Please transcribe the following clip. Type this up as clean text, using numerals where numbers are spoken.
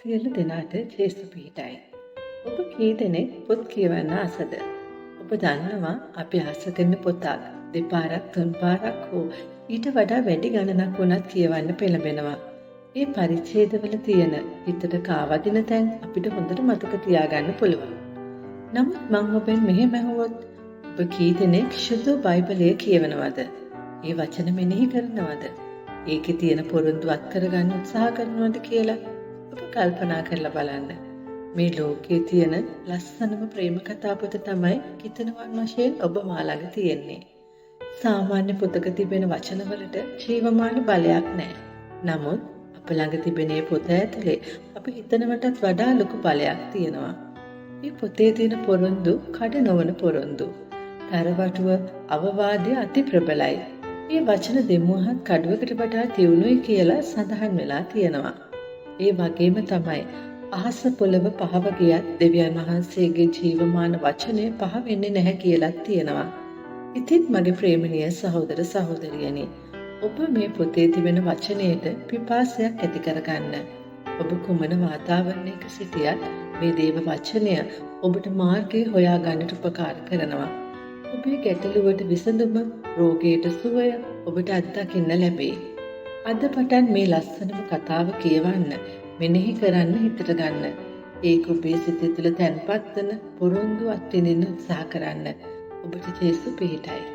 සියලු දෙනාට ජේසු පිහිටයි. ඔබ කී දෙනෙක් පොත් කියවන්න ආසද? ඔබ දන්නවා අපි ආස කරන පොතක් දෙපාරක් තුන් පාරක් හෝ ඊට වඩා වැඩි ගණනක් වුණත් කියවන්න පෙළඹෙනවා. ඒ පරිච්ඡේදවල තියෙන හිතට කාවදින තැන් අපිට හොඳට මතක තියාගන්න පුළුවන්. නමුත් මම ඔබෙන් මෙහෙම අහුවොත් ඔබ කී දෙනෙක් සුදු බයිබලය කියවනවද? ඒ වචන මෙනෙහි කරනවද? ඒකේ තියෙන පොරොන්දු අත්කරගන්න උත්සාහ කරනවද කියලා ඔබ කල්පනා කරලා බලන්න. මේ ලෝකයේ තියෙන ලස්සනම ප්‍රේම කතා පොත තමයි කිතනවන් වශයෙන් ඔබ මා ළඟ තියෙන්නේ. සාමාන්‍ය පොතක තිබෙන වචනවලට ජීවමාන බලයක් නැහැ. නමුත් අප ළඟ තිබෙන මේ පොත ඇතුලේ අපි හිතනවටත් වඩා ලොකු බලයක් තියෙනවා. මේ පොතේ තියෙන පොරොන්දු කඩ නොවන පොරොන්දු. තරවටුව අවවාදය අති ප්‍රබලයි. මේ වචන දෙමුවහත් කඩුවකට වඩා තියුණුයි කියලා සඳහන් වෙලා තියෙනවා. ඒ වගේම තමයි අහස පොළව පහව ගියත් දෙවියන් වහන්සේගේ ජීවමාන වචනය පහ වෙන්නේ නැහැ කියලාත් තියෙනවා. ඉතින් මගේ ප්‍රේමණීය සහෝදර සහෝදරියනි, ඔබ මේ පොතේ තිබෙන වචනයට පිපාසයක් ඇති කරගන්න. ඔබ කුමන වාතාවරණයක සිටියත් මේ දේව වචනය ඔබට මාර්ගය හොයාගන්නට උපකාර කරනවා. ඔබේ ගැටලුවට විසඳුම, රෝගයට සුවය ඔබට අත්දකින්න ලැබේ. අද පටන් මේ ලස්සනම කතාව කියවන්න, මෙනෙහි කරන්න, හිතට ගන්න. ඒක ඔබේ සිත තුළ තැන්පත් වෙන පොරොන්දු අත්විඳින්න උත්සාහ කරන්න. ඔබට ජේසු පිහිටයි.